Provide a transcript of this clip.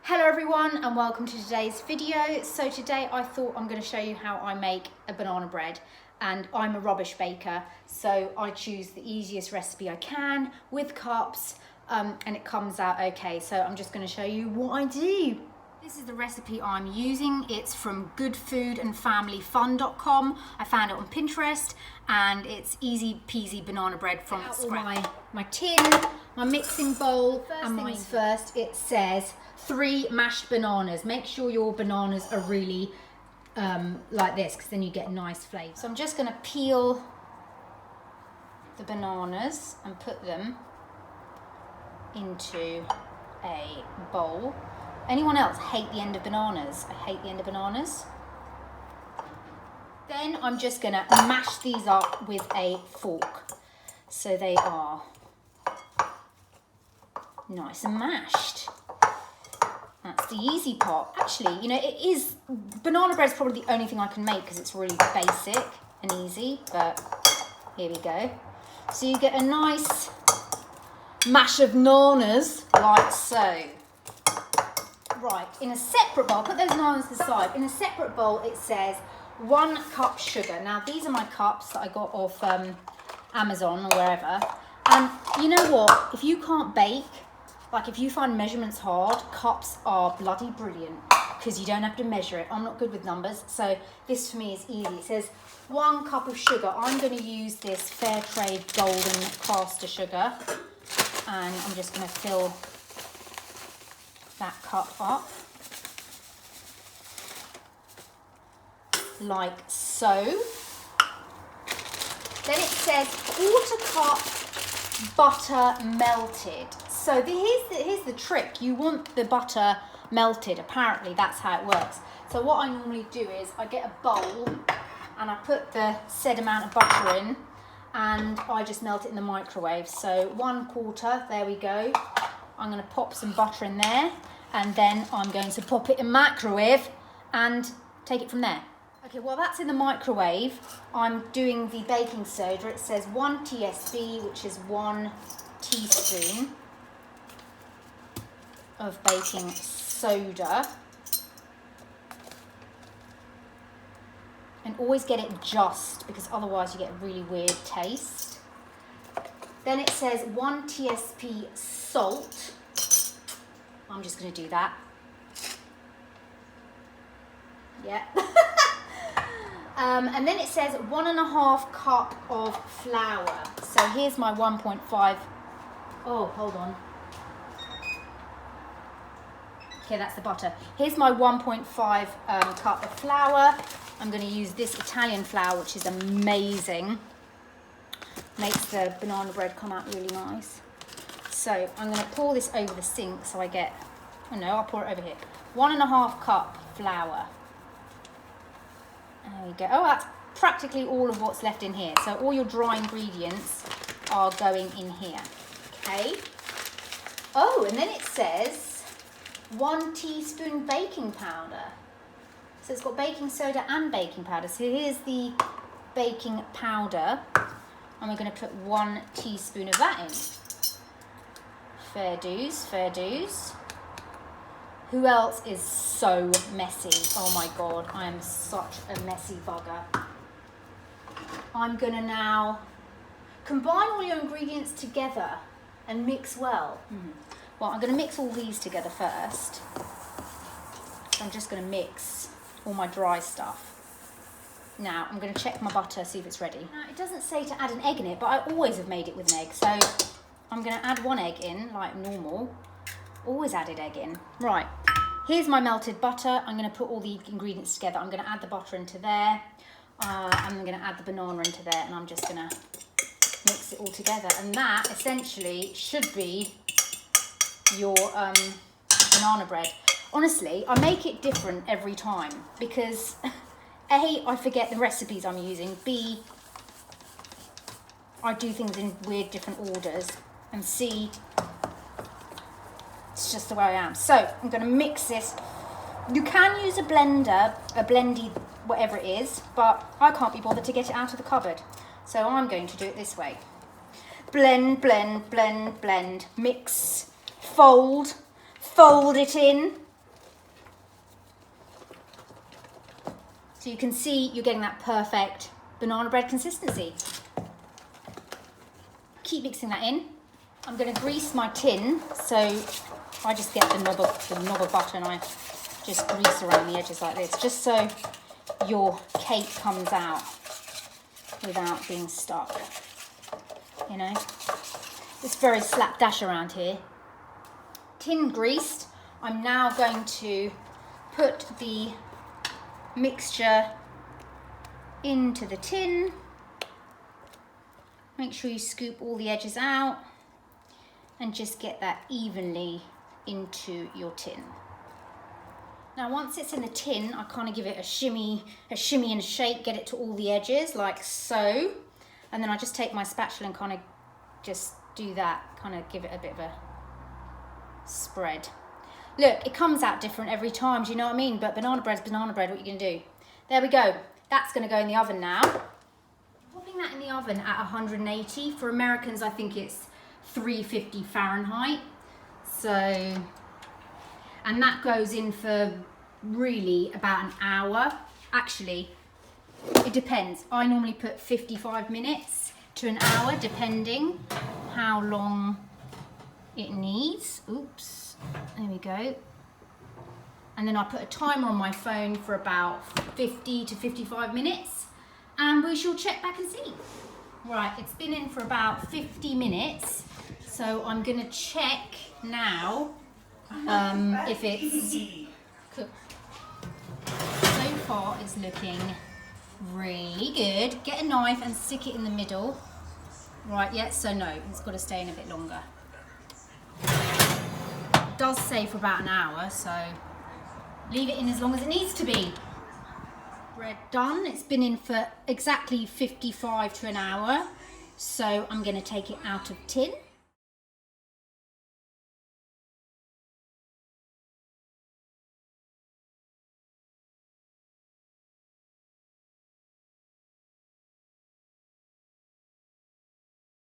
Hello everyone and welcome to today's video. So today I thought I'm going to show you how I make a banana bread, and I'm a rubbish baker, so I choose the easiest recipe I can with cups and it comes out okay. So I'm just going to show you what I do. This is the recipe I'm using. It's from goodfoodandfamilyfun.com. I found it on Pinterest and it's easy peasy banana bread from scratch. My tin, my mixing bowl, and first it says 3 mashed bananas. Make sure your bananas are really like this, because then you get nice flavour. So I'm just going to peel the bananas and put them into a bowl. Anyone else hate the end of bananas? I hate the end of bananas. Then I'm just going to mash these up with a fork so they are nice and mashed. That's the easy part. Actually, you know, banana bread's probably the only thing I can make because it's really basic and easy, but here we go. So you get a nice mash of bananas like so. Right, in a separate bowl, put those bananas to the side. In a separate bowl, it says 1 cup sugar. Now, these are my cups that I got off Amazon or wherever. And you know what? If you can't bake, like if you find measurements hard, cups are bloody brilliant because you don't have to measure it. I'm not good with numbers, so this for me is easy. It says 1 cup of sugar. I'm going to use this fair trade golden caster sugar, and I'm just going to fill that cup up like so. Then it says 1/4 cup butter melted. So here's the trick. You want the butter melted. Apparently that's how it works. So what I normally do is I get a bowl and I put the said amount of butter in and I just melt it in the microwave. So 1/4, there we go. I'm going to pop some butter in there and then I'm going to pop it in microwave and take it from there. Okay, while that's in the microwave, I'm doing the baking soda. It says 1 TSP, which is 1 teaspoon of baking soda. And always get it just, because otherwise you get a really weird taste. Then it says 1 TSP salt. I'm just going to do that. Yeah. And then it says 1.5 cup of flour. So here's my 1.5. Oh, hold on. Okay, that's the butter. Here's my 1.5 cup of flour. I'm going to use this Italian flour, which is amazing. Makes the banana bread come out really nice. So I'm going to pour this over the sink so I get, oh no, I'll pour it over here. 1.5 cup flour. There we go. Oh, that's practically all of what's left in here. So all your dry ingredients are going in here. Okay. Oh, and then it says 1 teaspoon baking powder. So it's got baking soda and baking powder. So here's the baking powder. And we're going to put 1 teaspoon of that in. Fair dues, fair dues. Who else is so messy? Oh my God, I am such a messy bugger. I'm going to now combine all your ingredients together and mix well. Well, I'm going to mix all these together first. So I'm just going to mix all my dry stuff. Now, I'm going to check my butter, see if it's ready. Now, it doesn't say to add an egg in it, but I always have made it with an egg. So I'm going to add 1 egg in, like normal. Always added egg in. Right, here's my melted butter. I'm going to put all the ingredients together. I'm going to add the butter into there. I'm going to add the banana into there, and I'm just going to mix it all together. And that essentially should be your banana bread. Honestly, I make it different every time because A, I forget the recipes I'm using. B, I do things in weird different orders. And C, it's just the way I am. So I'm going to mix this. You can use a blender, a blendy, whatever it is, but I can't be bothered to get it out of the cupboard. So I'm going to do it this way. Blend, blend, blend, blend, mix, fold it in, So you can see you're getting that perfect banana bread consistency. Keep mixing that in. I'm going to grease my tin, so I just get the knob of butter and I just grease around the edges like this, just so your cake comes out without being stuck, you know. It's very slapdash around here. Tin greased. I'm now going to put the mixture into the tin. Make sure you scoop all the edges out and just get that evenly into your tin. Now once it's in the tin, I kind of give it a shimmy and a shake, get it to all the edges like so. And then I just take my spatula and kind of just do that, kind of give it a bit of a spread. Look, it comes out different every time, do you know what I mean? But banana bread's banana bread, what are you gonna do? There we go. That's gonna go in the oven now. Popping that in the oven at 180. For Americans, I think it's 350 Fahrenheit. So, and that goes in for really about an hour. Actually, it depends. I normally put 55 minutes to an hour, depending how long it needs. Oops, there we go. And then I put a timer on my phone for about 50 to 55 minutes, and we shall check back and see. Right, it's been in for about 50 minutes, so I'm gonna check now if it's cooked. So far it's looking really good. Get a knife and stick it in the middle. Right, yeah, so no, it's got to stay in a bit longer. It does say for about an hour, so leave it in as long as it needs to be. Bread done. It's been in for exactly 55 to an hour, so I'm going to take it out of tin.